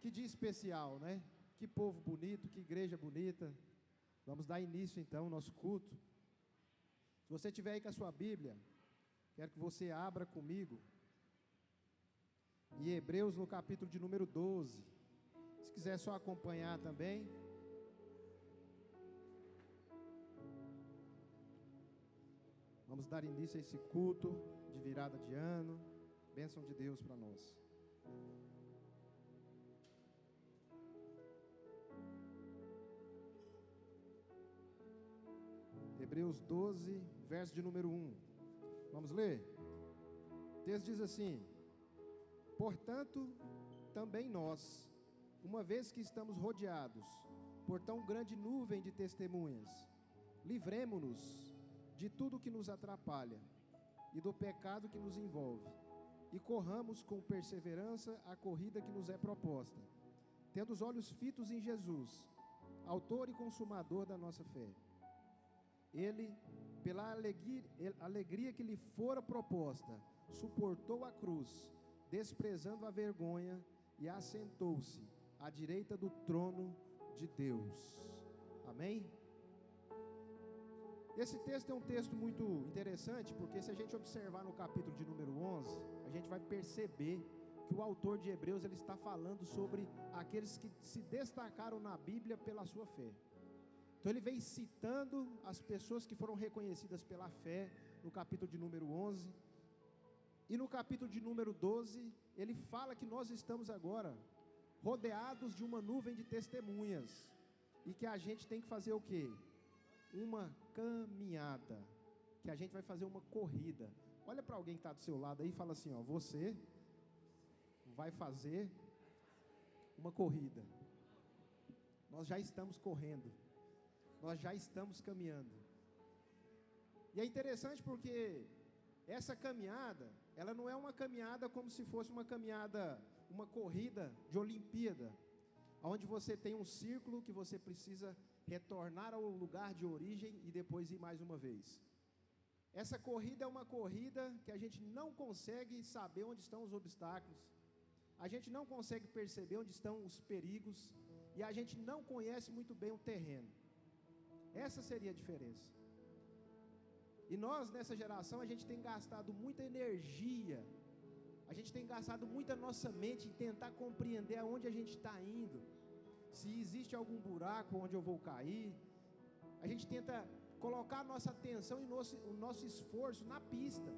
Que dia especial, né? Que povo bonito, que igreja bonita. Vamos dar início então ao nosso culto. Se você estiver aí com a sua Bíblia, quero que você abra comigo em Hebreus no capítulo de número 12. Se quiser só acompanhar também. Vamos dar início a esse culto de virada de ano. Bênção de Deus para nós. Hebreus 12, verso de número 1. Vamos ler? O texto diz assim: portanto, também nós, uma vez que estamos rodeados por tão grande nuvem de testemunhas, livremo-nos de tudo que nos atrapalha e do pecado que nos envolve, e corramos com perseverança a corrida que nos é proposta, tendo os olhos fitos em Jesus, autor e consumador da nossa fé. Ele, pela alegria que lhe fora proposta, suportou a cruz, desprezando a vergonha, e assentou-se à direita do trono de Deus. Amém? Esse texto é um texto muito interessante, porque se a gente observar no capítulo de número 11, a gente vai perceber que o autor de Hebreus ele está falando sobre aqueles que se destacaram na Bíblia pela sua fé. Então ele vem citando as pessoas que foram reconhecidas pela fé no capítulo de número 11. E no capítulo de número 12, ele fala que nós estamos agora rodeados de uma nuvem de testemunhas. E que a gente tem que fazer o quê? Uma caminhada. Que a gente vai fazer uma corrida. Olha para alguém que está do seu lado aí e fala assim, ó, você vai fazer uma corrida. Nós já estamos correndo. Nós já estamos caminhando. E é interessante porque essa caminhada, ela não é uma caminhada como se fosse uma caminhada, uma corrida de Olimpíada, onde você tem um círculo que você precisa retornar ao lugar de origem e depois ir mais uma vez. Essa corrida é uma corrida que a gente não consegue saber onde estão os obstáculos, a gente não consegue perceber onde estão os perigos, e a gente não conhece muito bem o terreno. Essa seria a diferença. E nós nessa geração a gente tem gastado muita energia, a gente tem gastado muita nossa mente em tentar compreender aonde a gente está indo, se existe algum buraco onde eu vou cair. A gente tenta colocar a nossa atenção e o nosso esforço na pista,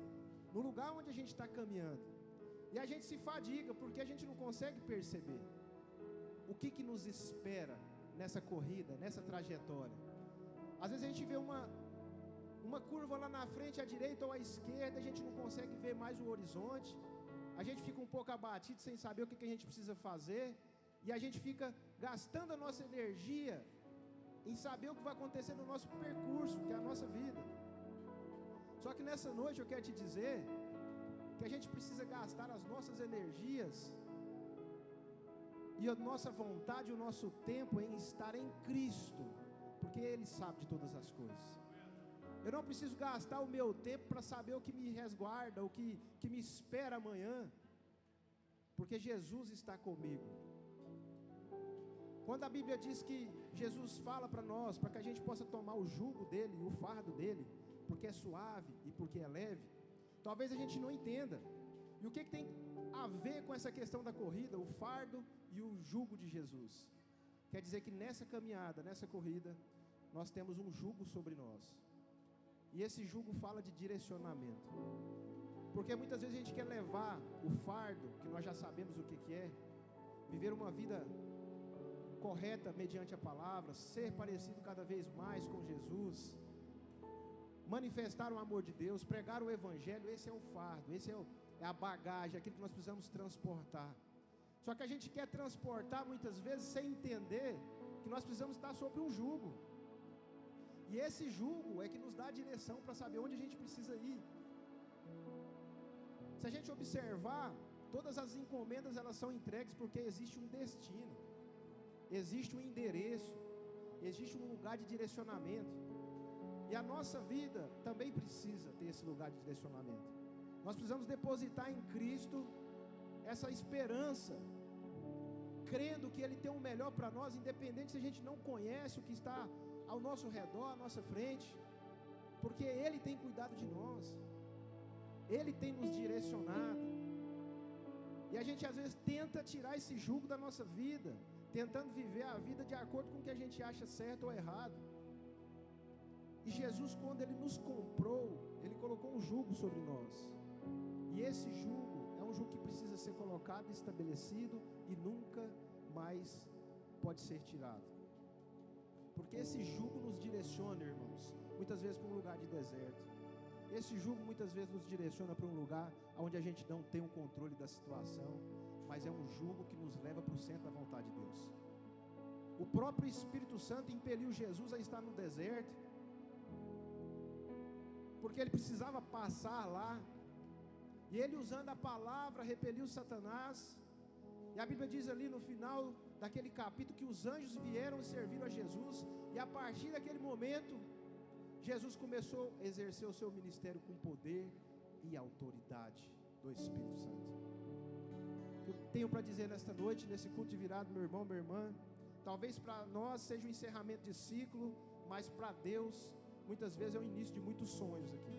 no lugar onde a gente está caminhando, e a gente se fadiga porque a gente não consegue perceber o que nos espera nessa corrida, nessa trajetória. Às vezes a gente vê uma curva lá na frente, à direita ou à esquerda, a gente não consegue ver mais o horizonte, a gente fica um pouco abatido sem saber o que a gente precisa fazer, e a gente fica gastando a nossa energia em saber o que vai acontecer no nosso percurso, que é a nossa vida. Só que nessa noite eu quero te dizer que a gente precisa gastar as nossas energias e a nossa vontade, o nosso tempo em estar em Cristo, porque Ele sabe de todas as coisas. Eu não preciso gastar o meu tempo para saber o que me resguarda, o que me espera amanhã, porque Jesus está comigo. Quando a Bíblia diz que Jesus fala para nós, para que a gente possa tomar o jugo dele, o fardo dele, porque é suave e porque é leve, talvez a gente não entenda. E o que tem a ver com essa questão da corrida, o fardo e o jugo de Jesus? Quer dizer que nessa caminhada, nessa corrida, nós temos um jugo sobre nós. E esse jugo fala de direcionamento. Porque muitas vezes a gente quer levar o fardo, que nós já sabemos o que é, viver uma vida correta mediante a palavra, ser parecido cada vez mais com Jesus, manifestar o amor de Deus, pregar o Evangelho. Esse é o fardo, esse é a bagagem, aquilo que nós precisamos transportar. Só que a gente quer transportar muitas vezes sem entender que nós precisamos estar sobre um jugo. E esse jugo é que nos dá a direção para saber onde a gente precisa ir. Se a gente observar, todas as encomendas elas são entregues porque existe um destino, existe um endereço, existe um lugar de direcionamento. E a nossa vida também precisa ter esse lugar de direcionamento. Nós precisamos depositar em Cristo essa esperança crendo que Ele tem o melhor para nós, independente se a gente não conhece o que está ao nosso redor, à nossa frente, porque Ele tem cuidado de nós, Ele tem nos direcionado, e a gente às vezes tenta tirar esse jugo da nossa vida, tentando viver a vida de acordo com o que a gente acha certo ou errado. E Jesus, quando Ele nos comprou, Ele colocou um jugo sobre nós, e esse jugo é um jugo que precisa ser colocado, estabelecido, e nunca mais pode ser tirado, porque esse jugo nos direciona, irmãos, muitas vezes para um lugar de deserto. Esse jugo muitas vezes nos direciona para um lugar onde a gente não tem o controle da situação, mas é um jugo que nos leva para o centro da vontade de Deus. O próprio Espírito Santo impeliu Jesus a estar no deserto, porque ele precisava passar lá, e ele, usando a palavra, repeliu Satanás. E a Bíblia diz ali no final daquele capítulo que os anjos vieram e serviram a Jesus, e a partir daquele momento Jesus começou a exercer o seu ministério com poder e autoridade do Espírito Santo. Eu tenho para dizer nesta noite, nesse culto de virada, meu irmão, minha irmã, talvez para nós seja um encerramento de ciclo, mas para Deus muitas vezes é o início de muitos sonhos aqui.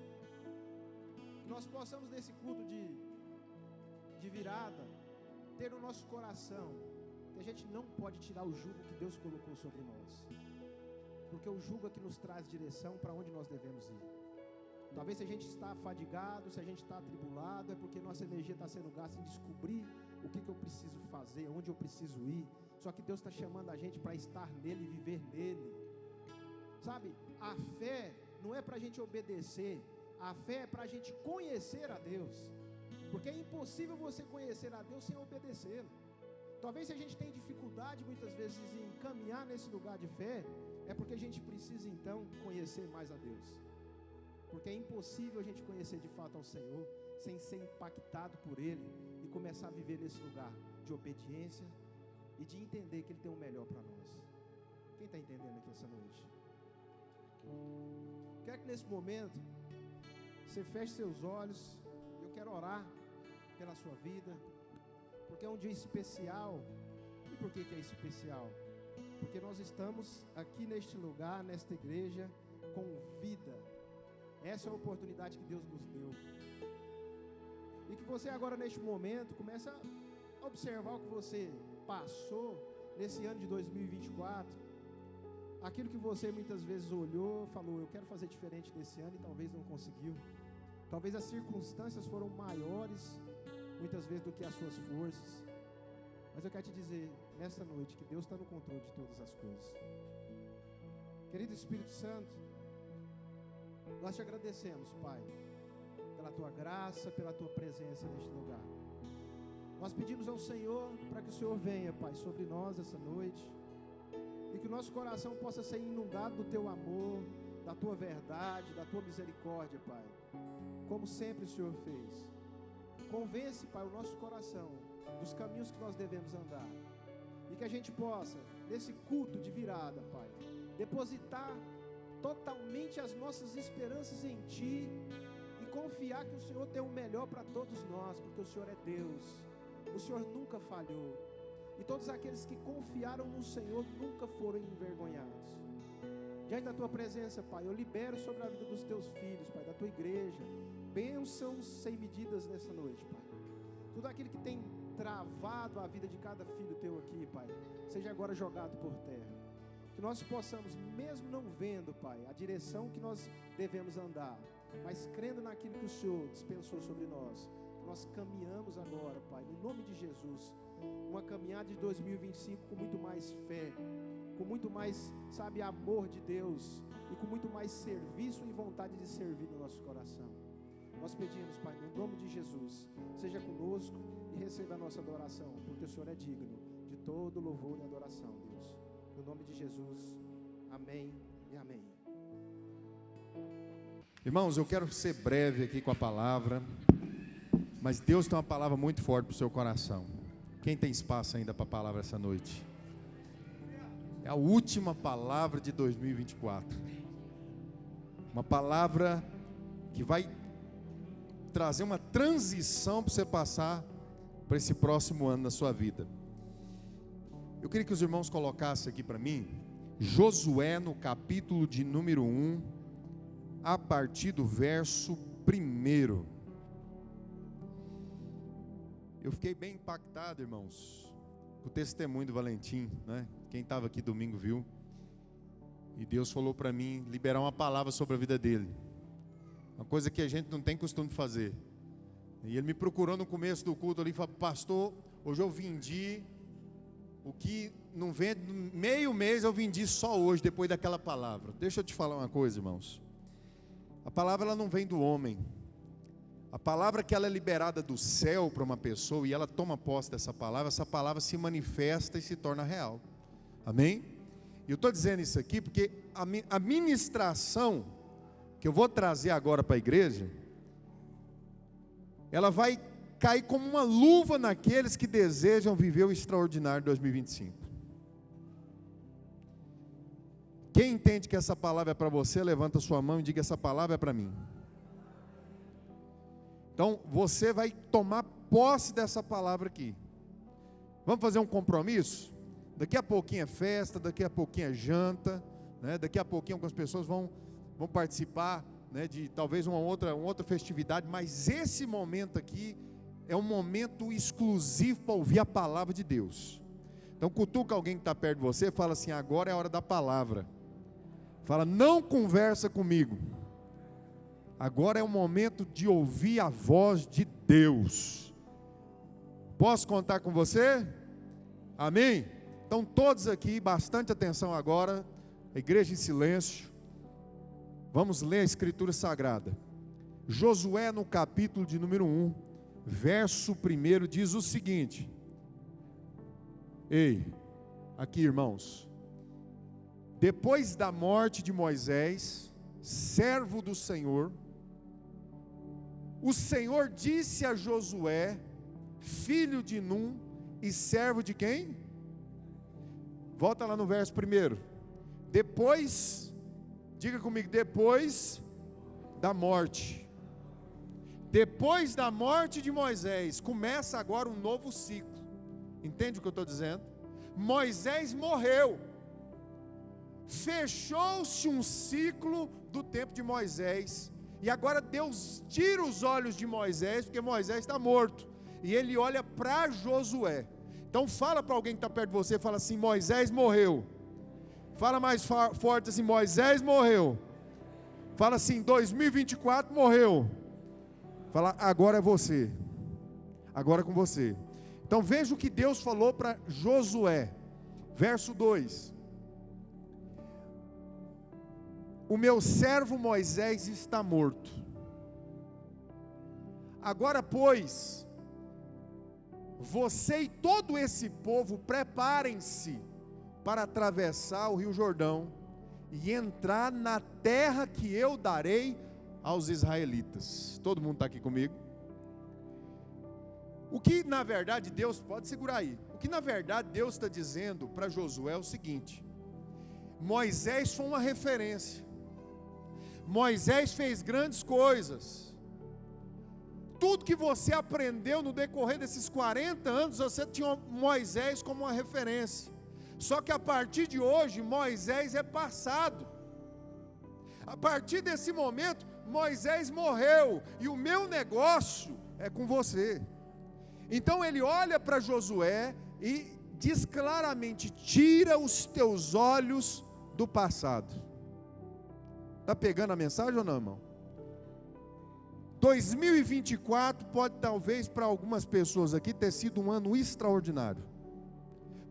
Que nós possamos nesse culto de virada ter no nosso coração que a gente não pode tirar o jugo que Deus colocou sobre nós, porque o jugo é que nos traz direção para onde nós devemos ir. Talvez se a gente está afadigado, se a gente está atribulado, é porque nossa energia está sendo gasta em descobrir o que eu preciso fazer, onde eu preciso ir. Só que Deus está chamando a gente para estar nele e viver nele. Sabe, a fé não é para a gente obedecer, a fé é para a gente conhecer a Deus, porque é impossível você conhecer a Deus sem obedecê-lo. Talvez se a gente tem dificuldade muitas vezes em caminhar nesse lugar de fé, é porque a gente precisa então conhecer mais a Deus, porque é impossível a gente conhecer de fato ao Senhor sem ser impactado por Ele e começar a viver nesse lugar de obediência e de entender que Ele tem o melhor para nós. Quem está entendendo aqui essa noite? Quero que nesse momento você feche seus olhos. Eu quero orar pela sua vida, porque é um dia especial. E por que é especial? Porque nós estamos aqui neste lugar, nesta igreja, com vida. Essa é a oportunidade que Deus nos deu. E que você agora neste momento comece a observar o que você passou nesse ano de 2024. Aquilo que você muitas vezes olhou, falou, eu quero fazer diferente nesse ano, e talvez não conseguiu. Talvez as circunstâncias foram maiores muitas vezes do que as suas forças. Mas eu quero te dizer nesta noite que Deus está no controle de todas as coisas. Querido Espírito Santo, nós te agradecemos, Pai, pela tua graça, pela tua presença neste lugar. Nós pedimos ao Senhor para que o Senhor venha, Pai, sobre nós essa noite, e que o nosso coração possa ser inundado do teu amor, da tua verdade, da tua misericórdia, Pai, como sempre o Senhor fez. Convence, Pai, o nosso coração dos caminhos que nós devemos andar, e que a gente possa, nesse culto de virada, Pai, depositar totalmente as nossas esperanças em Ti e confiar que o Senhor tem o melhor para todos nós, porque o Senhor é Deus, o Senhor nunca falhou, e todos aqueles que confiaram no Senhor nunca foram envergonhados. Diante da Tua presença, Pai, eu libero sobre a vida dos Teus filhos, Pai, da Tua igreja, bênçãos sem medidas nessa noite, Pai. Tudo aquilo que tem travado a vida de cada filho Teu aqui, Pai, seja agora jogado por terra. Que nós possamos, mesmo não vendo, Pai, a direção que nós devemos andar, mas crendo naquilo que o Senhor dispensou sobre nós, nós caminhamos agora, Pai, no nome de Jesus, uma caminhada de 2025 com muito mais fé, com muito mais, sabe, amor de Deus, e com muito mais serviço e vontade de servir no nosso coração. Nós pedimos, Pai, no nome de Jesus, seja conosco e receba a nossa adoração, porque o Senhor é digno de todo louvor e adoração, Deus. No nome de Jesus, amém e amém. Irmãos, eu quero ser breve aqui com a palavra, mas Deus tem uma palavra muito forte para o seu coração. Quem tem espaço ainda para a palavra essa noite? É a última palavra de 2024. Uma palavra que vai trazer uma transição para você passar para esse próximo ano na sua vida. Eu queria que os irmãos colocassem aqui para mim, Josué no capítulo de número 1, a partir do verso 1. Eu fiquei bem impactado, irmãos, com o testemunho do Valentim, né? Quem estava aqui domingo viu. E Deus falou para mim liberar uma palavra sobre a vida dele. Uma coisa que a gente não tem costume de fazer. E ele me procurou no começo do culto ali e falou: pastor, hoje eu vendi o que não vende meio mês, eu vendi só hoje, depois daquela palavra. Deixa eu te falar uma coisa, irmãos. A palavra ela não vem do homem. A palavra que ela é liberada do céu para uma pessoa e ela toma posse dessa palavra, essa palavra se manifesta e se torna real. Amém? E eu estou dizendo isso aqui porque a ministração que eu vou trazer agora para a igreja, ela vai cair como uma luva naqueles que desejam viver o extraordinário de 2025. Quem entende que essa palavra é para você, levanta sua mão e diga: essa palavra é para mim. Então, você vai tomar posse dessa palavra aqui. Vamos fazer um compromisso? Daqui a pouquinho é festa, daqui a pouquinho é janta, né? Daqui a pouquinho algumas pessoas vão participar, né, de talvez uma outra festividade, mas esse momento aqui é um momento exclusivo para ouvir a palavra de Deus. Então cutuca alguém que está perto de você e fala assim: agora é a hora da palavra. Fala: não conversa comigo. Agora é o momento de ouvir a voz de Deus. Posso contar com você? Amém? Então todos aqui, bastante atenção agora, a igreja em silêncio. Vamos ler a Escritura Sagrada. Josué no capítulo de número 1, verso 1 diz o seguinte. Ei, aqui irmãos. Depois da morte de Moisés, servo do Senhor, o Senhor disse a Josué, filho de Num, e servo de quem? Volta lá no verso 1. Depois, diga comigo, depois da morte. Depois da morte de Moisés, começa agora um novo ciclo. Entende o que eu estou dizendo? Moisés morreu. Fechou-se um ciclo do tempo de Moisés. E agora Deus tira os olhos de Moisés, porque Moisés está morto. E ele olha para Josué. Então fala para alguém que está perto de você, fala assim: Moisés morreu. Fala mais forte assim: Moisés morreu. Fala assim: 2024 morreu. Fala: agora é você. Agora é com você. Então veja o que Deus falou para Josué. Verso 2. O meu servo Moisés está morto. Agora, pois, você e todo esse povo preparem-se para atravessar o Rio Jordão e entrar na terra que eu darei aos israelitas. Todo mundo está aqui comigo? O que na verdade Deus, pode segurar aí, o que na verdade Deus está dizendo para Josué é o seguinte: Moisés foi uma referência. Moisés fez grandes coisas. Tudo que você aprendeu no decorrer desses 40 anos, você tinha Moisés como uma referência. Só que a partir de hoje, Moisés é passado. A partir desse momento, Moisés morreu. E o meu negócio é com você. Então ele olha para Josué e diz claramente: tira os teus olhos do passado. Está pegando a mensagem ou não, irmão? 2024 pode talvez para algumas pessoas aqui ter sido um ano extraordinário.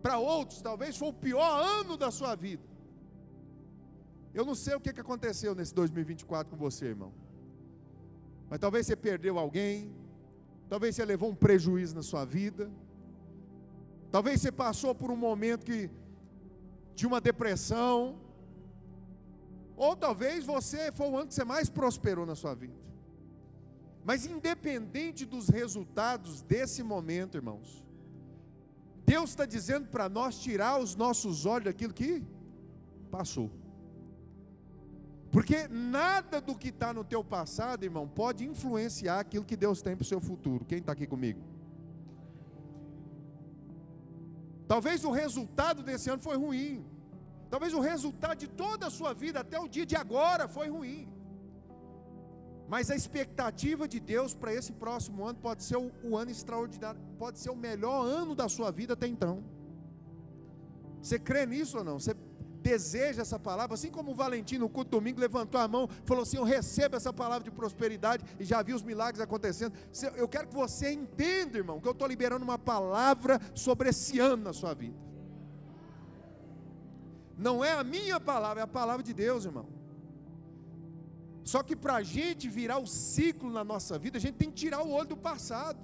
Para outros talvez foi o pior ano da sua vida. Eu não sei o que aconteceu nesse 2024 com você, irmão. Mas talvez você perdeu alguém. Talvez você levou um prejuízo na sua vida. Talvez você passou por um momento de uma depressão. Ou talvez você foi o ano que você mais prosperou na sua vida. Mas independente dos resultados desse momento, irmãos, Deus está dizendo para nós tirar os nossos olhos daquilo que passou. Porque nada do que está no teu passado, irmão, pode influenciar aquilo que Deus tem para o seu futuro. Quem está aqui comigo? Talvez o resultado desse ano foi ruim. Talvez o resultado de toda a sua vida até o dia de agora foi ruim. Mas a expectativa de Deus para esse próximo ano pode ser o ano extraordinário, pode ser o melhor ano da sua vida até então. Você crê nisso ou não? Você deseja essa palavra? Assim como o Valentim no culto domingo levantou a mão, falou assim: eu recebo essa palavra de prosperidade e já vi os milagres acontecendo. Eu quero que você entenda, irmão, que eu estou liberando uma palavra sobre esse ano na sua vida. Não é a minha palavra, é a palavra de Deus, irmão. Só que para a gente virar o ciclo na nossa vida, a gente tem que tirar o olho do passado.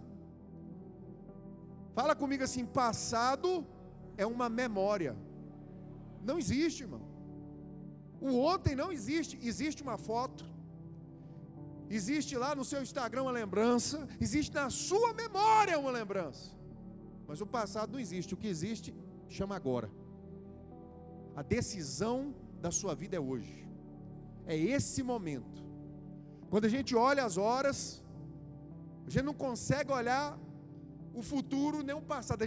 Fala comigo assim: passado é uma memória. Não existe, irmão. O ontem não existe. Existe uma foto, existe lá no seu Instagram uma lembrança, existe na sua memória uma lembrança, mas o passado não existe. O que existe chama agora. A decisão da sua vida é hoje. É esse momento. Quando a gente olha as horas, a gente não consegue olhar o futuro nem o passado.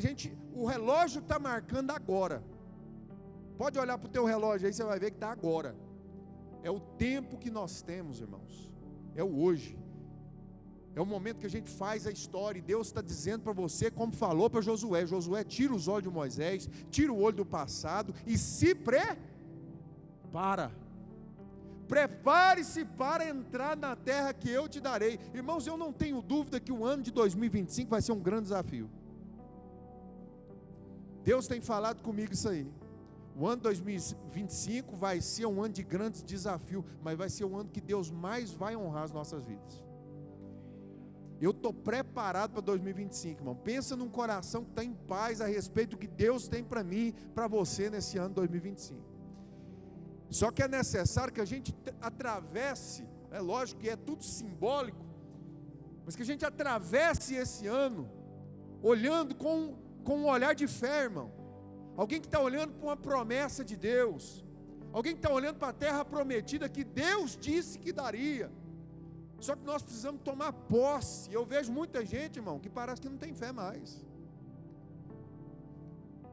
O relógio está marcando agora. Pode olhar para o teu relógio aí, você vai ver que está agora. É o tempo que nós temos, irmãos. É o hoje. É o momento que a gente faz a história. E Deus está dizendo para você, como falou para Josué: Josué, tira os olhos de Moisés, tira o olho do passado e se prepara. Prepare-se para entrar na terra que eu te darei. Irmãos, eu não tenho dúvida que o ano de 2025 vai ser um grande desafio. Deus tem falado comigo isso aí. O ano 2025 vai ser um ano de grandes desafios, mas vai ser o ano que Deus mais vai honrar as nossas vidas. Eu estou preparado para 2025, irmão. Pensa num coração que está em paz a respeito do que Deus tem para mim, para você nesse ano 2025. Só que é necessário que a gente atravesse, é lógico que é tudo simbólico, mas que a gente atravesse esse ano olhando com um olhar de fé, irmão. Alguém que está olhando para uma promessa de Deus, alguém que está olhando para a terra prometida que Deus disse que daria. Só que nós precisamos tomar posse. Eu vejo muita gente, irmão, que parece que não tem fé mais.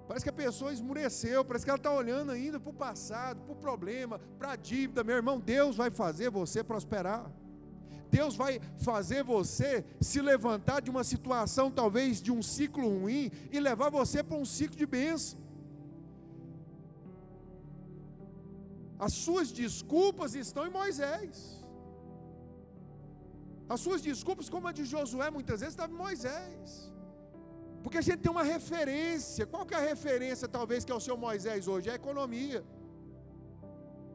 Parece que a pessoa esmureceu, parece que ela está olhando ainda para o passado, para o problema, para a dívida. Meu irmão, Deus vai fazer você prosperar. Deus vai fazer você se levantar de uma situação, talvez de um ciclo ruim, e levar você para um ciclo de bênção. As suas desculpas estão em Moisés. As suas desculpas, como a de Josué, muitas vezes estavam em Moisés. Porque a gente tem uma referência. Qual que é a referência, talvez, que é o seu Moisés hoje? É a economia.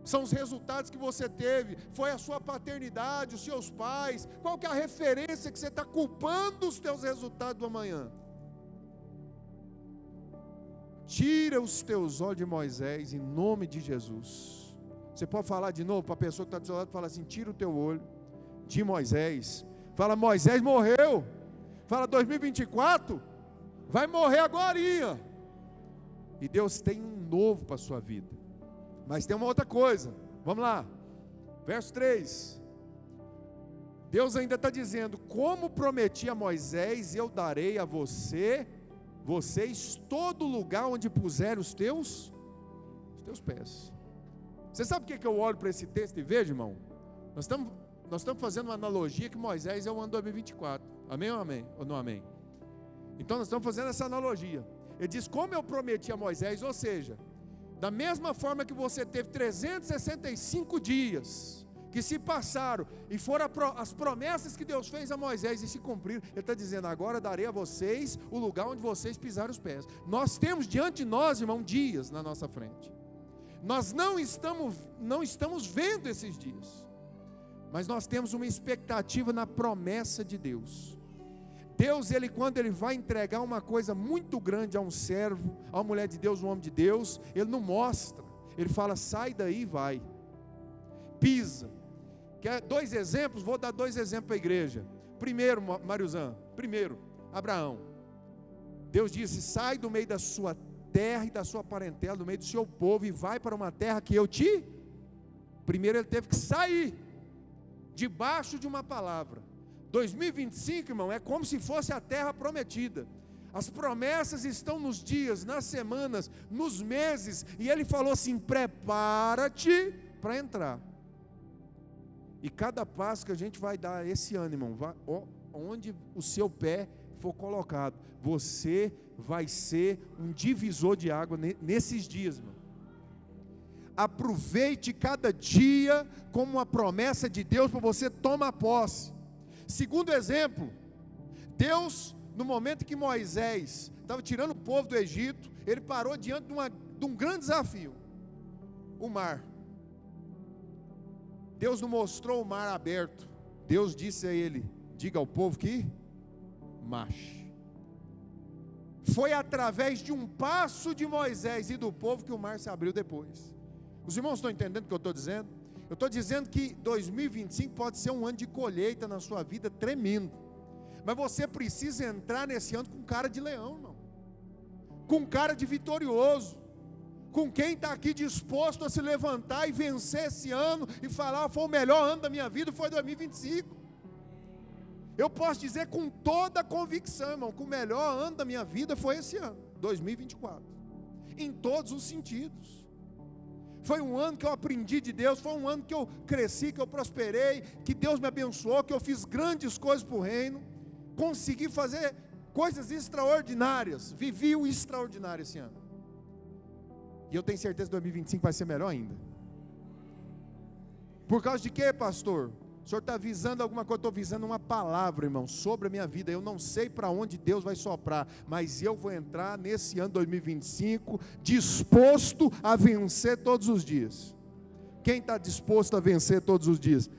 São os resultados que você teve. Foi a sua paternidade, os seus pais. Qual que é a referência que você está culpando os teus resultados do amanhã? Tira os teus olhos de Moisés, em nome de Jesus. Você pode falar de novo para a pessoa que está do seu lado, fala assim: tira o teu olho de Moisés. Fala: Moisés morreu. Fala: 2024 vai morrer agorinha. E Deus tem um novo para a sua vida. Mas tem uma outra coisa. Vamos lá. Verso 3. Deus ainda está dizendo: como prometi a Moisés, eu darei a vocês todo lugar onde puser os teus pés. Você sabe o que eu olho para esse texto e vejo, irmão? Nós estamos fazendo uma analogia que Moisés é o ano 2024. Amém ou amém? Ou não amém? Então nós estamos fazendo essa analogia. Ele diz: como eu prometi a Moisés, ou seja, da mesma forma que você teve 365 dias que se passaram e foram as promessas que Deus fez a Moisés e se cumpriram, Ele está dizendo: agora darei a vocês o lugar onde vocês pisaram os pés. Nós temos diante de nós, irmão, dias na nossa frente. Nós não estamos vendo esses dias, mas nós temos uma expectativa na promessa de Deus. Deus, quando Ele vai entregar uma coisa muito grande a um servo, a uma mulher de Deus, um homem de Deus, Ele não mostra. Ele fala: sai daí e vai. Pisa. Quer dois exemplos? Vou dar dois exemplos para a igreja. Primeiro, Mariuzan, Abraão. Deus disse: sai do meio da sua terra e da sua parentela, do meio do seu povo, e vai para uma terra que eu te... Primeiro ele teve que sair, debaixo de uma palavra. 2025, irmão, é como se fosse a terra prometida. As promessas estão nos dias, nas semanas, nos meses. E ele falou assim: prepara-te para entrar. E cada passo que a gente vai dar esse ano, irmão, onde o seu pé for colocado, você vai ser um divisor de água nesses dias, irmão. Aproveite cada dia como uma promessa de Deus para você tomar posse. Segundo exemplo, Deus, no momento que Moisés estava tirando o povo do Egito, ele parou diante de um grande desafio: o mar. Deus não mostrou o mar aberto. Deus disse a ele: diga ao povo que marche. Foi através de um passo de Moisés e do povo que o mar se abriu depois. Os irmãos estão entendendo o que eu estou dizendo? Eu estou dizendo que 2025 pode ser um ano de colheita na sua vida tremendo. Mas você precisa entrar nesse ano com cara de leão, irmão. Com cara de vitorioso. Com quem está aqui disposto a se levantar e vencer esse ano e falar: foi o melhor ano da minha vida, foi 2025. Eu posso dizer com toda a convicção, irmão, que o melhor ano da minha vida foi esse ano, 2024. Em todos os sentidos. Foi um ano que eu aprendi de Deus, foi um ano que eu cresci, que eu prosperei, que Deus me abençoou, que eu fiz grandes coisas para o reino, consegui fazer coisas extraordinárias, vivi o extraordinário esse ano. E eu tenho certeza que 2025 vai ser melhor ainda. Por causa de quê, pastor? O senhor está visando alguma coisa? Eu estou visando uma palavra, irmão, sobre a minha vida. Eu não sei para onde Deus vai soprar, mas eu vou entrar nesse ano 2025 disposto a vencer todos os dias. Quem está disposto a vencer todos os dias?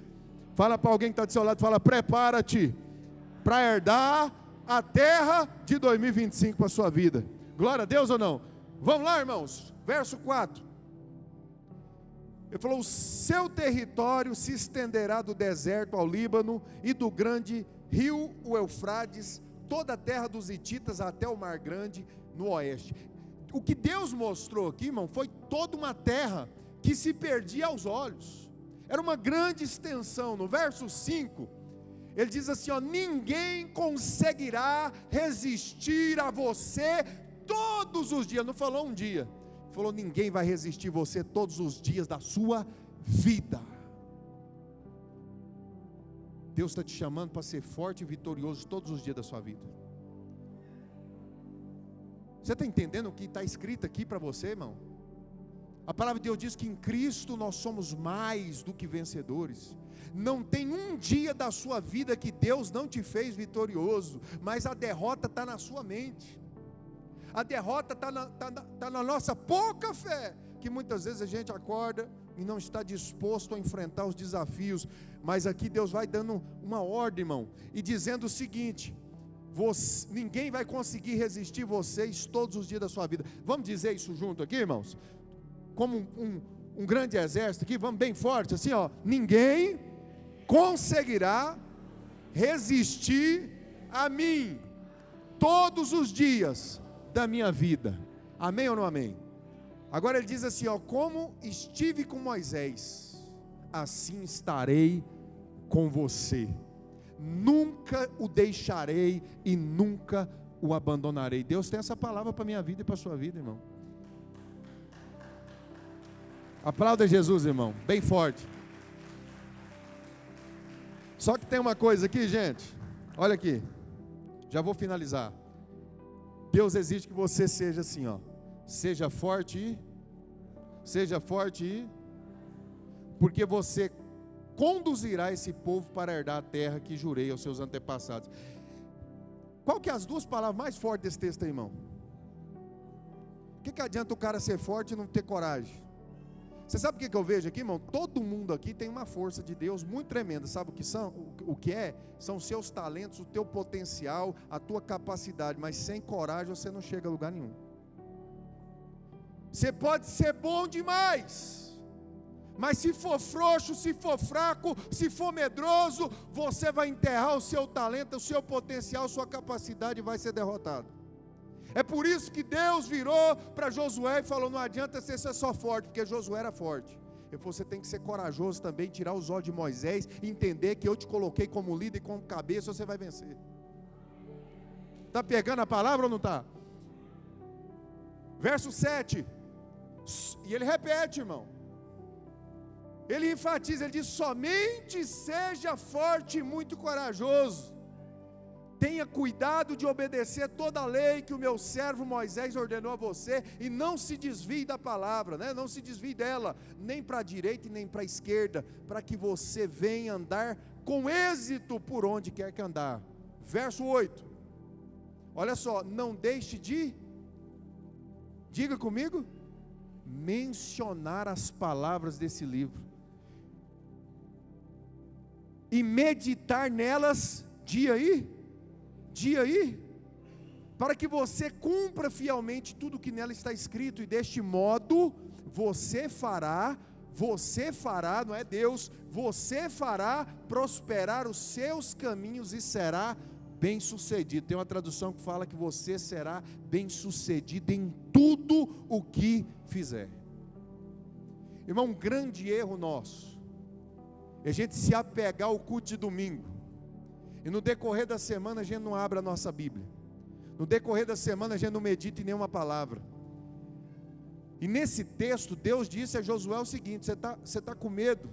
Fala para alguém que está do seu lado, fala: prepara-te para herdar a terra de 2025 para a sua vida. Glória a Deus ou não? Vamos lá, irmãos, verso 4. Ele falou: o seu território se estenderá do deserto ao Líbano e do grande rio, o Eufrates, toda a terra dos hititas até o Mar Grande no oeste. O que Deus mostrou aqui, irmão, foi toda uma terra que se perdia aos olhos. Era uma grande extensão. No verso 5, ele diz assim: ó, ninguém conseguirá resistir a você todos os dias. Não falou um dia. Falou: ninguém vai resistir você todos os dias da sua vida. Deus está te chamando para ser forte e vitorioso todos os dias da sua vida. Você está entendendo o que está escrito aqui para você, irmão? A palavra de Deus diz que em Cristo nós somos mais do que vencedores. Não tem um dia da sua vida que Deus não te fez vitorioso, mas a derrota está na sua mente. A derrota está na nossa pouca fé, que muitas vezes a gente acorda e não está disposto a enfrentar os desafios. Mas aqui Deus vai dando uma ordem, irmão, e dizendo o seguinte: ninguém vai conseguir resistir vocês todos os dias da sua vida. Vamos dizer isso junto aqui, irmãos? Como um grande exército aqui, vamos bem forte assim, ó: ninguém conseguirá resistir a mim todos os dias da minha vida. Amém ou não amém? Agora ele diz assim, ó: como estive com Moisés, assim estarei com você. Nunca o deixarei e nunca o abandonarei. Deus tem essa palavra para a minha vida e para a sua vida, irmão. Aplauda Jesus, irmão, bem forte. Só que tem uma coisa aqui, gente. Olha aqui, já vou finalizar. Deus exige que você seja assim, ó: seja forte porque você conduzirá esse povo para herdar a terra que jurei aos seus antepassados. Qual que é as duas palavras mais fortes desse texto aí, irmão? O que adianta o cara ser forte e não ter coragem? Você sabe o que eu vejo aqui, irmão? Todo mundo aqui tem uma força de Deus muito tremenda. Sabe o que são? O que é? São os seus talentos, o teu potencial, a tua capacidade. Mas sem coragem você não chega a lugar nenhum. Você pode ser bom demais, mas se for frouxo, se for fraco, se for medroso, você vai enterrar o seu talento, o seu potencial, sua capacidade, e vai ser derrotado. É por isso que Deus virou para Josué e falou: não adianta você ser só forte, porque Josué era forte. Ele falou: você tem que ser corajoso também, tirar os olhos de Moisés, entender que eu te coloquei como líder e como cabeça, você vai vencer. Está pegando a palavra ou não está? Verso 7. E ele repete, irmão. Ele enfatiza, ele diz: somente seja forte e muito corajoso. Tenha cuidado de obedecer toda a lei que o meu servo Moisés ordenou a você, e não se desvie da palavra, né? Não se desvie dela, nem para a direita e nem para a esquerda, para que você venha andar com êxito por onde quer que andar. Verso 8, olha só: não deixe de, diga comigo, mencionar as palavras desse livro, e meditar nelas dia aí, para que você cumpra fielmente tudo o que nela está escrito, e deste modo você fará, não é Deus, você fará prosperar os seus caminhos e será bem sucedido. Tem uma tradução que fala que você será bem sucedido em tudo o que fizer. Irmão, um grande erro nosso é a gente se apegar ao culto de domingo, e no decorrer da semana a gente não abre a nossa Bíblia, no decorrer da semana a gente não medita em nenhuma palavra. E nesse texto Deus disse a Josué o seguinte: você está com medo,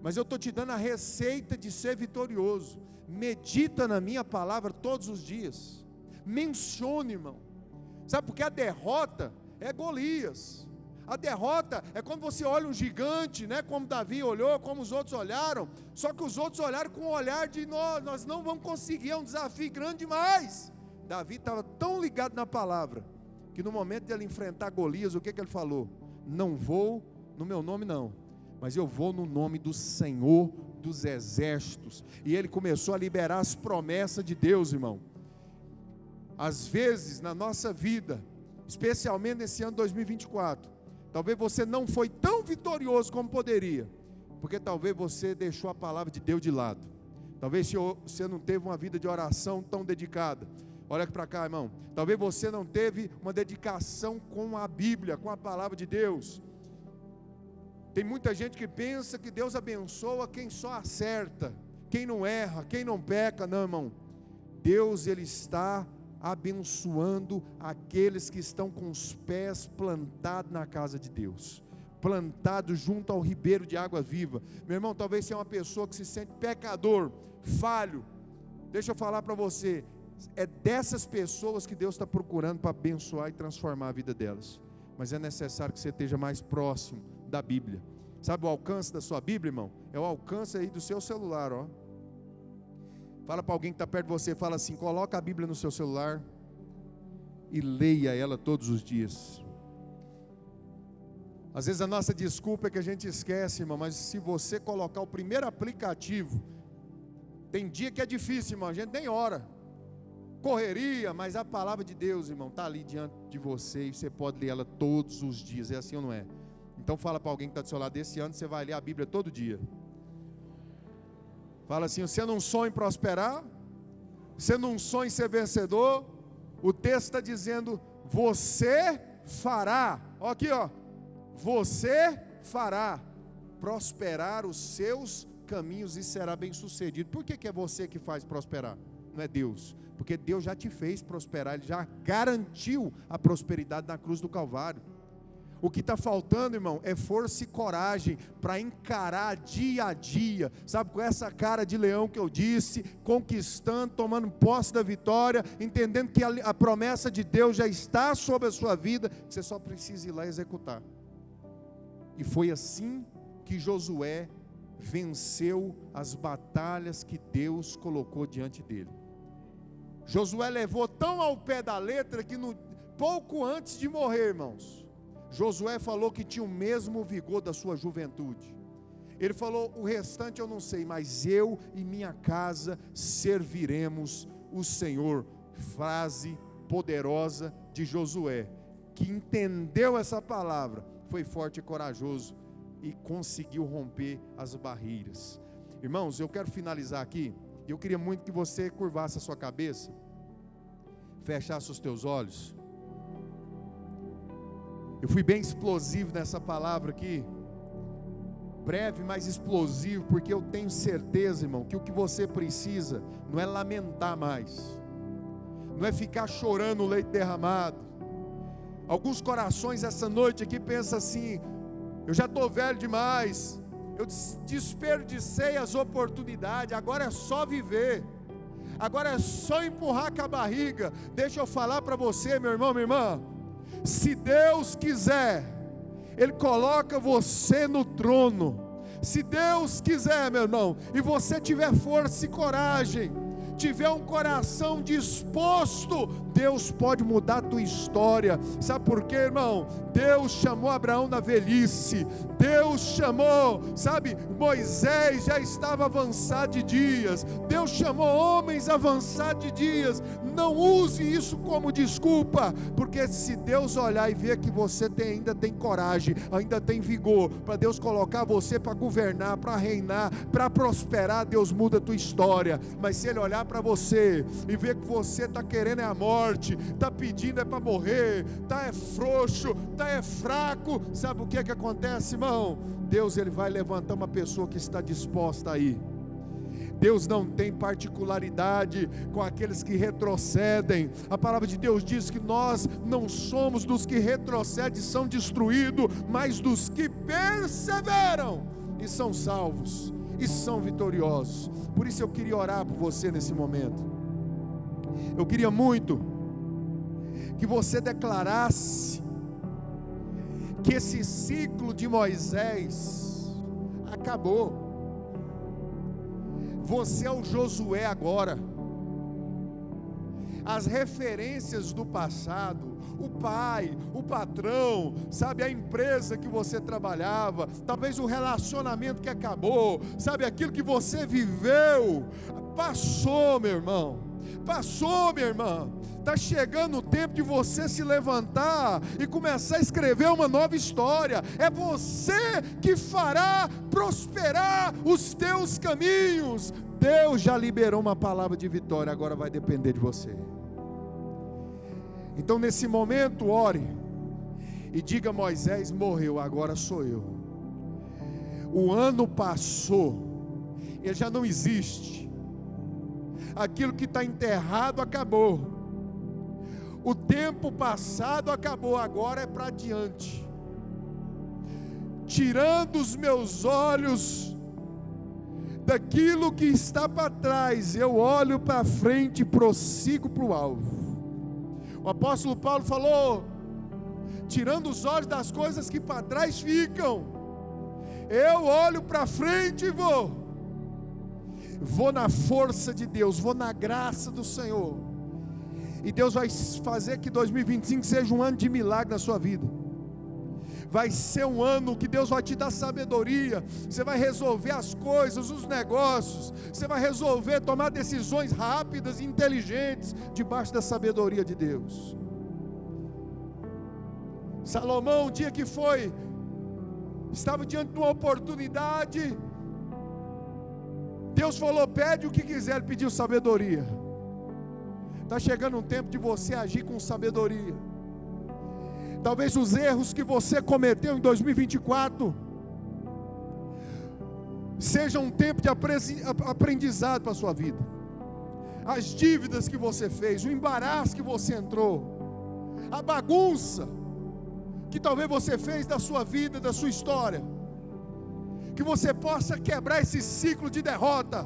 mas eu estou te dando a receita de ser vitorioso. Medita na minha palavra todos os dias, mencione, irmão. Sabe por que a derrota é Golias? A derrota é quando você olha um gigante, né? Como Davi olhou, como os outros olharam. Só que os outros olharam com o olhar de nós não vamos conseguir, é um desafio grande demais. Davi estava tão ligado na palavra, que no momento de ele enfrentar Golias, o que ele falou? Não vou no meu nome não, mas eu vou no nome do Senhor dos exércitos. E ele começou a liberar as promessas de Deus, irmão. Às vezes na nossa vida, especialmente nesse ano 2024, talvez você não foi tão vitorioso como poderia, porque talvez você deixou a palavra de Deus de lado. Talvez você não teve uma vida de oração tão dedicada. Olha aqui para cá, irmão. Talvez você não teve uma dedicação com a Bíblia, com a palavra de Deus. Tem muita gente que pensa que Deus abençoa quem só acerta, quem não erra, quem não peca. Não, irmão. Deus, Ele está abençoando aqueles que estão com os pés plantados na casa de Deus, plantados junto ao ribeiro de água viva. Meu irmão, talvez você é uma pessoa que se sente pecador, falho. Deixa eu falar para você, é dessas pessoas que Deus está procurando para abençoar e transformar a vida delas. Mas é necessário que você esteja mais próximo da Bíblia. Sabe o alcance da sua Bíblia, irmão? É o alcance aí do seu celular, ó. Fala para alguém que está perto de você, fala assim: coloca a Bíblia no seu celular e leia ela todos os dias. Às vezes a nossa desculpa é que a gente esquece, irmão, mas se você colocar o primeiro aplicativo, tem dia que é difícil, irmão, a gente nem ora, correria, mas a palavra de Deus, irmão, está ali diante de você e você pode ler ela todos os dias. É assim ou não é? Então fala para alguém que está do seu lado: esse ano você vai ler a Bíblia todo dia. Fala assim: você não sonha em prosperar, você não sonha em ser vencedor. O texto está dizendo: você fará, ó aqui ó, você fará prosperar os seus caminhos e será bem sucedido. Por que é você que faz prosperar? Não é Deus, porque Deus já te fez prosperar, Ele já garantiu a prosperidade na cruz do Calvário. O que está faltando, irmão, é força e coragem para encarar dia a dia, sabe, com essa cara de leão que eu disse, conquistando, tomando posse da vitória, entendendo que a promessa de Deus já está sobre a sua vida, que você só precisa ir lá executar. E foi assim que Josué venceu as batalhas que Deus colocou diante dele. Josué levou tão ao pé da letra que pouco antes de morrer, irmãos, Josué falou que tinha o mesmo vigor da sua juventude. Ele falou: o restante eu não sei, mas eu e minha casa serviremos o Senhor. Frase poderosa de Josué, que entendeu essa palavra, foi forte e corajoso e conseguiu romper as barreiras. Irmãos, eu quero finalizar aqui. Eu queria muito que você curvasse a sua cabeça, fechasse os teus olhos. Eu fui bem explosivo nessa palavra aqui, breve, mas explosivo, porque eu tenho certeza, irmão, que o que você precisa não é lamentar mais, não é ficar chorando o leite derramado. Alguns corações essa noite aqui pensam assim: eu já estou velho demais, eu desperdicei as oportunidades, agora é só viver, agora é só empurrar com a barriga. Deixa eu falar para você, meu irmão, minha irmã, se Deus quiser, Ele coloca você no trono. Se Deus quiser, meu irmão, e você tiver força e coragem, tiver um coração disposto, Deus pode mudar a tua história. Sabe por quê, irmão? Deus chamou Abraão na velhice, Deus chamou, sabe, Moisés já estava avançado de dias, Deus chamou homens avançados de dias. Não use isso como desculpa, porque se Deus olhar e ver que você ainda tem coragem, ainda tem vigor, para Deus colocar você para governar, para reinar, para prosperar, Deus muda a tua história. Mas se Ele olhar para você e ver que você está querendo a morte, está pedindo para morrer, está frouxo, está fraco, sabe o que acontece, irmão? Deus, Ele vai levantar uma pessoa que está disposta a ir. Deus não tem particularidade com aqueles que retrocedem. A palavra de Deus diz que nós não somos dos que retrocedem e são destruídos, mas dos que perseveram e são salvos e são vitoriosos. Por isso eu queria orar por você nesse momento. Eu queria muito que você declarasse que esse ciclo de Moisés acabou. Você é o Josué agora. As referências do passado, o pai, o patrão, sabe, a empresa que você trabalhava, talvez o relacionamento que acabou, sabe, aquilo que você viveu, passou, meu irmão, passou, minha irmã. Está chegando o tempo de você se levantar e começar a escrever uma nova história. É você que fará prosperar os teus caminhos. Deus já liberou uma palavra de vitória, agora vai depender de você. Então nesse momento ore e diga: Moisés morreu, agora sou eu. O ano passou, ele já não existe. Aquilo que está enterrado acabou. O tempo passado acabou, agora é para diante. Tirando os meus olhos daquilo que está para trás, eu olho para frente e prossigo para o alvo. O apóstolo Paulo falou: tirando os olhos das coisas que para trás ficam, eu olho para frente e vou na força de Deus, vou na graça do Senhor. E Deus vai fazer que 2025 seja um ano de milagre na sua vida. Vai ser um ano que Deus vai te dar sabedoria. Você vai resolver as coisas, os negócios. Você vai resolver, tomar decisões rápidas e inteligentes debaixo da sabedoria de Deus. Salomão, um dia que estava diante de uma oportunidade, Deus falou: pede o que quiser. Ele pediu sabedoria. Está chegando um tempo de você agir com sabedoria. Talvez os erros que você cometeu em 2024 sejam um tempo de aprendizado para a sua vida. As dívidas que você fez, o embaraço que você entrou, a bagunça que talvez você fez da sua vida, da sua história, que você possa quebrar esse ciclo de derrota,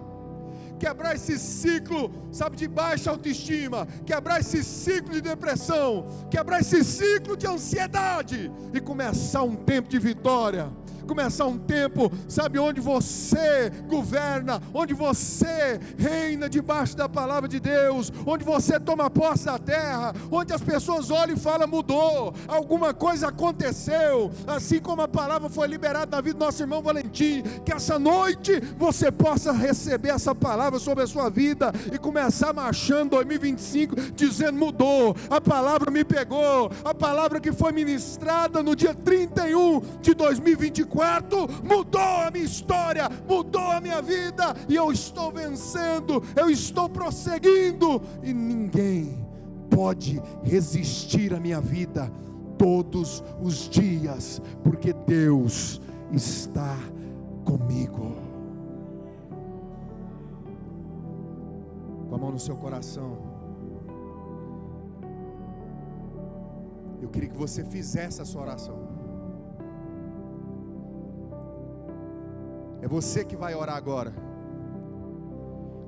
quebrar esse ciclo, sabe, de baixa autoestima, quebrar esse ciclo de depressão, quebrar esse ciclo de ansiedade e começar um tempo de vitória. Começar um tempo, sabe, onde você governa, onde você reina debaixo da palavra de Deus, onde você toma posse da terra, onde as pessoas olham e falam: mudou, alguma coisa aconteceu, assim como a palavra foi liberada na vida do nosso irmão Valentim. Que essa noite você possa receber essa palavra sobre a sua vida e começar marchando 2025 dizendo: mudou, a palavra me pegou, a palavra que foi ministrada no dia 31 de 2024 mudou a minha história, mudou a minha vida, e eu estou vencendo, eu estou prosseguindo, e ninguém pode resistir à minha vida todos os dias, porque Deus está comigo. Com a mão no seu coração, Eu queria que você fizesse essa oração. É você que vai orar agora.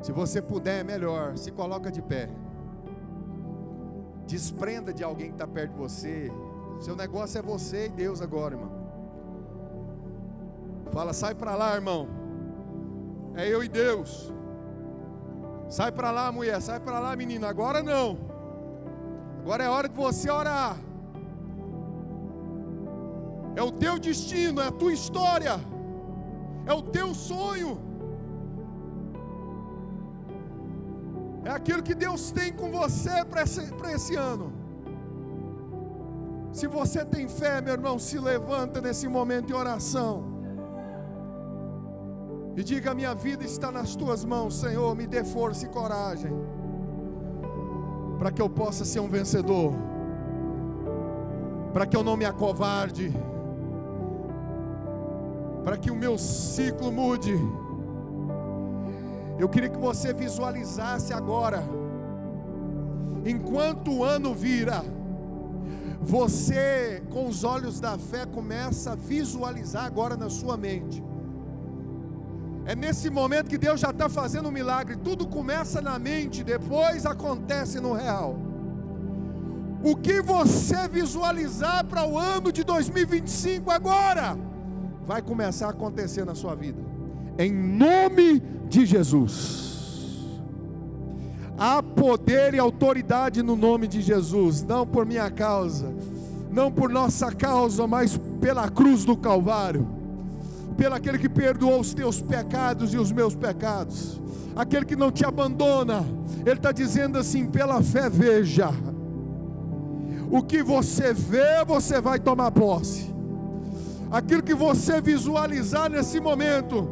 Se você puder, é melhor. Se coloca de pé. Desprenda de alguém que está perto de você. Seu negócio é você e Deus agora, irmão. Fala, sai para lá, irmão. É eu e Deus. Sai para lá, mulher. Sai para lá, menina. Agora não. Agora é hora de você orar. É o teu destino, é a tua história. É o teu sonho. É aquilo que Deus tem com você para esse ano. Se você tem fé, meu irmão, se levanta nesse momento em oração. E diga: minha vida está nas tuas mãos, Senhor. Me dê força e coragem, para que eu possa ser um vencedor. Para que eu não me acovarde. Para que o meu ciclo mude. Eu queria que você visualizasse agora, enquanto o ano vira, você com os olhos da fé começa a visualizar agora na sua mente. É nesse momento que Deus já está fazendo um milagre. Tudo começa na mente, depois acontece no real. O que você visualizar para o ano de 2025 agora, vai começar a acontecer na sua vida, em nome de Jesus. Há poder e autoridade no nome de Jesus, não por minha causa, não por nossa causa, mas pela cruz do Calvário, pelo aquele que perdoou os teus pecados e os meus pecados, aquele que não te abandona. Ele está dizendo assim: pela fé veja, o que você vê, você vai tomar posse. Aquilo que você visualizar nesse momento,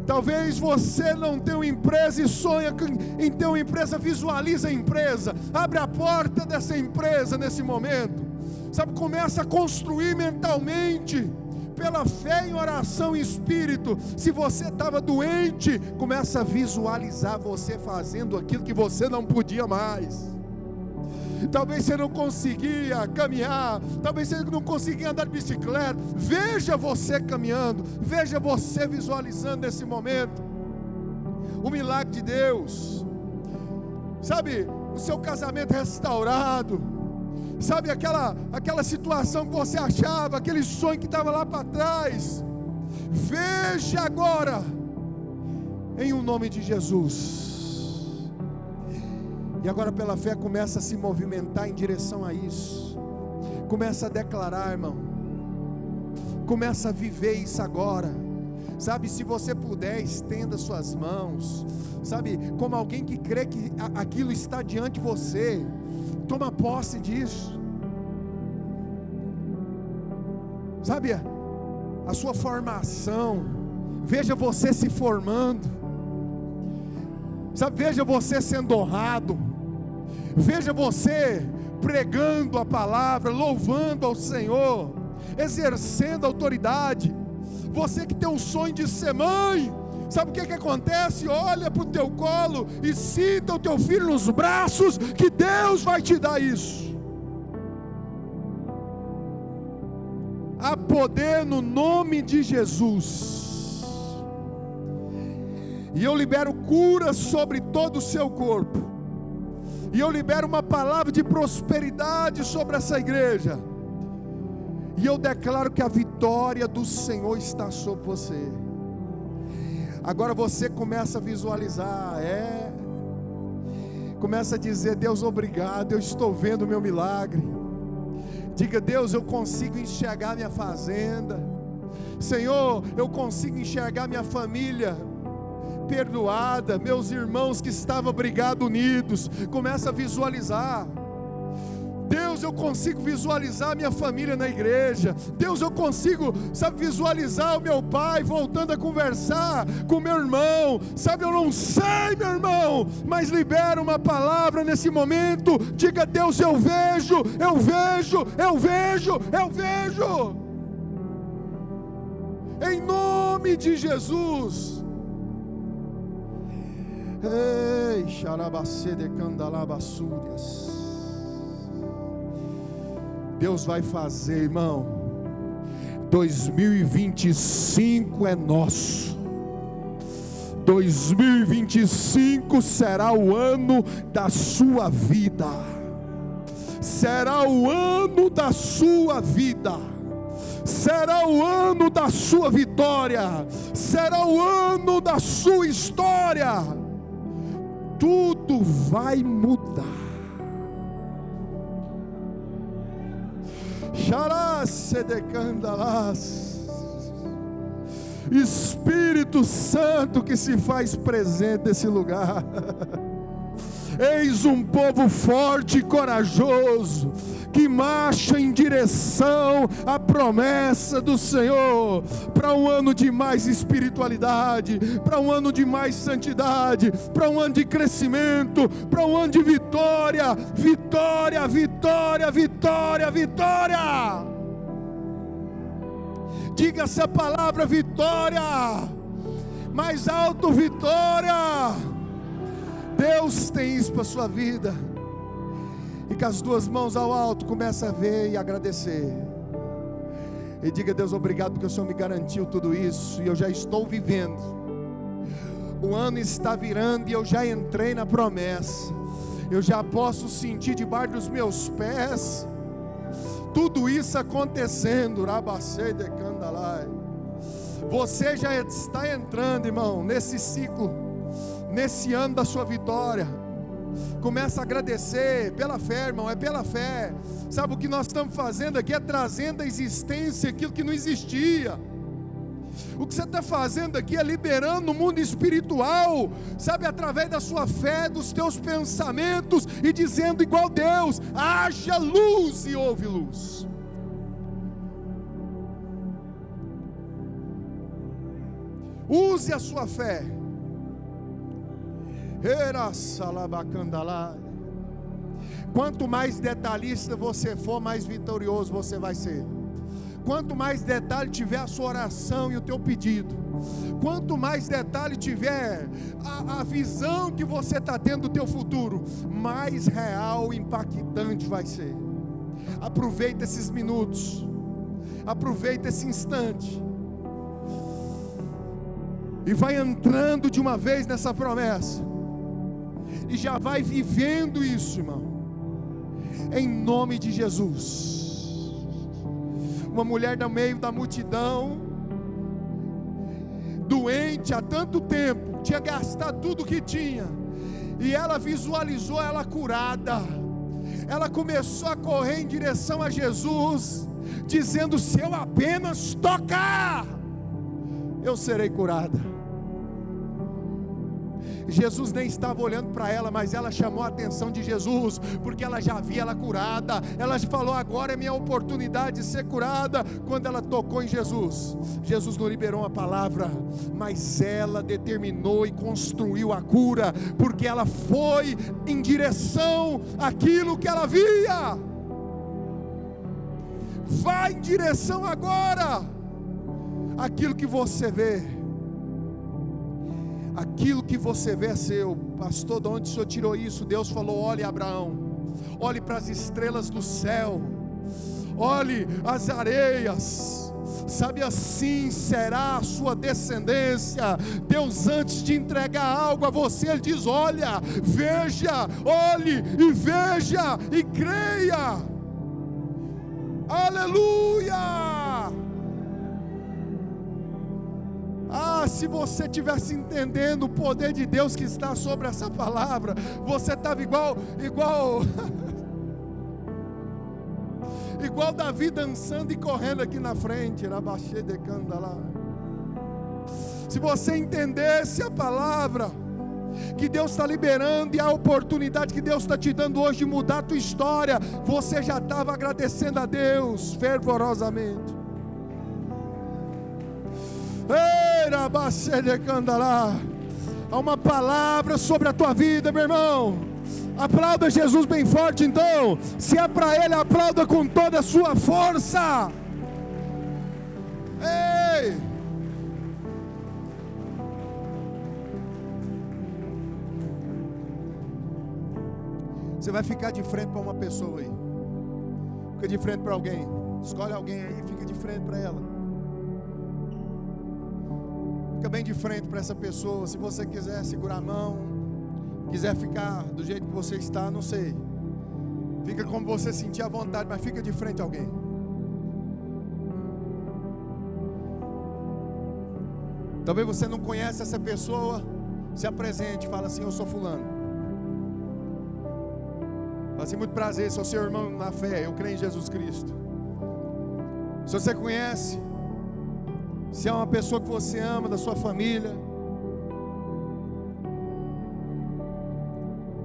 talvez você não tenha uma empresa e sonha em ter uma empresa, visualiza a empresa, abre a porta dessa empresa nesse momento, sabe, começa a construir mentalmente, pela fé em oração e espírito. Se você estava doente, começa a visualizar você fazendo aquilo que você não podia mais. Talvez você não conseguia caminhar, talvez você não conseguia andar de bicicleta. Veja você caminhando, veja você visualizando nesse momento o milagre de Deus. Sabe, o seu casamento restaurado. Sabe, aquela situação que você achava, aquele sonho que estava lá para trás. Veja agora, em o nome de Jesus. E agora pela fé começa a se movimentar em direção a isso. Começa a declarar, irmão. Começa a viver isso agora. Sabe, se você puder, estenda suas mãos. Sabe, como alguém que crê que aquilo está diante de você. Toma posse disso. Sabe, a sua formação. Veja você se formando. Sabe, veja você sendo honrado. Veja você pregando a palavra, louvando ao Senhor, exercendo autoridade. Você que tem o sonho de ser mãe, sabe o que acontece? Olha para o teu colo e sinta o teu filho nos braços, que Deus vai te dar isso. Há poder no nome de Jesus. E eu libero cura sobre todo o seu corpo. E eu libero uma palavra de prosperidade sobre essa igreja. E eu declaro que a vitória do Senhor está sobre você. Agora você começa a visualizar, começa a dizer: Deus, obrigado, eu estou vendo o meu milagre. Diga: Deus, eu consigo enxergar minha fazenda. Senhor, eu consigo enxergar minha família perdoada, meus irmãos que estavam brigados unidos. Começa a visualizar. Deus, eu consigo visualizar minha família na igreja. Deus, eu consigo, sabe, visualizar o meu pai voltando a conversar com o meu irmão. Sabe, eu não sei, meu irmão, mas libera uma palavra nesse momento. Diga: Deus, eu vejo, eu vejo, eu vejo, eu vejo. Em nome de Jesus. Ei, xarabacê de candalabassúrias. Deus vai fazer, irmão. 2025 é nosso. 2025 será o ano da sua vida. Será o ano da sua vida. Será o ano da sua vitória. Será o ano da sua história. Tudo vai mudar. Espírito Santo que se faz presente nesse lugar. Eis um povo forte e corajoso, que marcha em direção à promessa do Senhor, para um ano de mais espiritualidade, para um ano de mais santidade, para um ano de crescimento, para um ano de vitória, vitória, vitória, vitória, vitória. Diga essa palavra, vitória, mais alto, vitória. Deus tem isso para a sua vida. E com as duas mãos ao alto, começa a ver e agradecer. E diga: Deus, obrigado porque o Senhor me garantiu tudo isso, e eu já estou vivendo. O ano está virando e eu já entrei na promessa. Eu já posso sentir debaixo dos meus pés tudo isso acontecendo. Você já está entrando, irmão, nesse ciclo, nesse ano da sua vitória. Começa a agradecer pela fé, irmão, é pela fé. Sabe o que nós estamos fazendo aqui? É trazendo à existência aquilo que não existia. O que você está fazendo aqui é liberando o mundo espiritual, sabe, através da sua fé, dos teus pensamentos, e dizendo igual Deus: haja luz, e houve luz. Use a sua fé. Quanto mais detalhista você for, mais vitorioso você vai ser. Quanto mais detalhe tiver a sua oração e o teu pedido, quanto mais detalhe tiver a visão que você está tendo do teu futuro, mais real e impactante vai ser. Aproveita esses minutos, aproveita esse instante, e vai entrando de uma vez nessa promessa, e já vai vivendo isso, irmão, em nome de Jesus. Uma mulher no meio da multidão, doente há tanto tempo, tinha gastado tudo que tinha, e ela visualizou ela curada. Ela começou a correr em direção a Jesus, dizendo: se eu apenas tocar, eu serei curada. Jesus nem estava olhando para ela, mas ela chamou a atenção de Jesus, porque ela já via ela curada. Ela falou: agora é minha oportunidade de ser curada. Quando ela tocou em Jesus, Jesus não liberou uma palavra, mas ela determinou e construiu a cura, porque ela foi em direção àquilo que ela via. Vai em direção agora àquilo que você vê. Aquilo que você vê é seu. Pastor, de onde o senhor tirou isso? Deus falou: olhe, Abraão, olhe para as estrelas do céu, olhe as areias, sabe, assim será a sua descendência. Deus, antes de entregar algo a você, Ele diz: olha, veja, olhe e veja e creia. Aleluia! Se você estivesse entendendo o poder de Deus que está sobre essa palavra, você estava igual Davi dançando e correndo aqui na frente. Se você entendesse a palavra que Deus está liberando, e a oportunidade que Deus está te dando hoje de mudar a tua história, você já estava agradecendo a Deus fervorosamente. Há uma palavra sobre a tua vida, meu irmão. Aplauda Jesus bem forte então. Se é para Ele, aplauda com toda a sua força. Ei! Você vai ficar de frente para uma pessoa aí. Fica de frente para alguém. Escolhe alguém aí, fica de frente para ela. Fica bem de frente para essa pessoa. Se você quiser segurar a mão, quiser ficar do jeito que você está, não sei. Fica como você sentir à vontade, mas fica de frente a alguém. Talvez você não conhece essa pessoa. Se apresente, fala assim: eu sou fulano. Fala assim: muito prazer, sou seu irmão na fé, eu creio em Jesus Cristo. Se você conhece, se é uma pessoa que você ama, da sua família,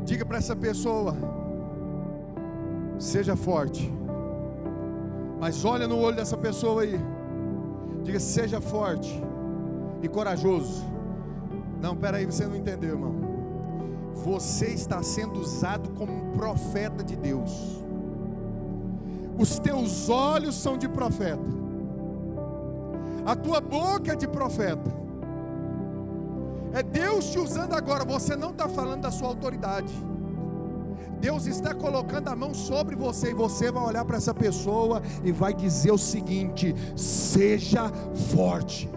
diga para essa pessoa: seja forte. Mas olha no olho dessa pessoa aí, diga: seja forte e corajoso. Não, peraí, você não entendeu, irmão. Você está sendo usado como um profeta de Deus. Os teus olhos são de profeta, a tua boca é de profeta. É Deus te usando agora. Você não está falando da sua autoridade. Deus está colocando a mão sobre você, e você vai olhar para essa pessoa e vai dizer o seguinte: seja forte.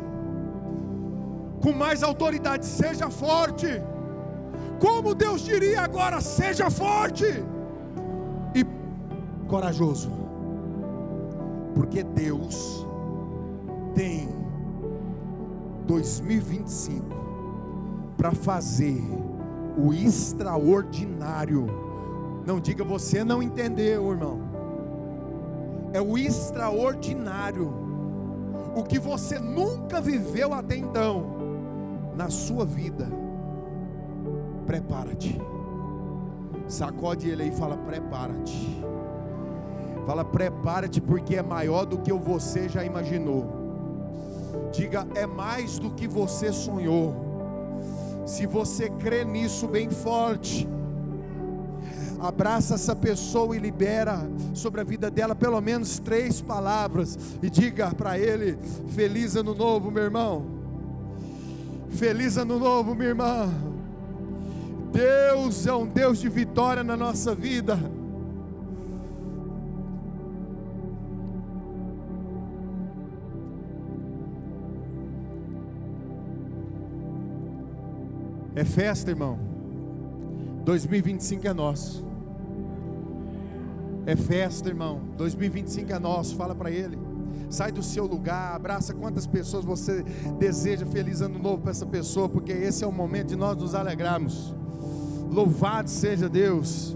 Com mais autoridade: seja forte. Como Deus diria agora: seja forte e corajoso. Porque Deus tem 2025 para fazer o extraordinário. Não diga você não entendeu, irmão. É o extraordinário, o que você nunca viveu até então na sua vida. Prepara-te. Sacode ele aí e fala: prepara-te. Fala: prepara-te, porque é maior do que você já imaginou. Diga: é mais do que você sonhou. Se você crê nisso bem forte, abraça essa pessoa e libera sobre a vida dela pelo menos 3 palavras. E diga para ele: feliz ano novo, meu irmão. Feliz ano novo, minha irmã. Deus é um Deus de vitória na nossa vida. É festa, irmão. 2025 é nosso. É festa, irmão. 2025 é nosso. Fala para ele. Sai do seu lugar, abraça quantas pessoas você deseja feliz ano novo para essa pessoa, porque esse é o momento de nós nos alegrarmos. Louvado seja Deus.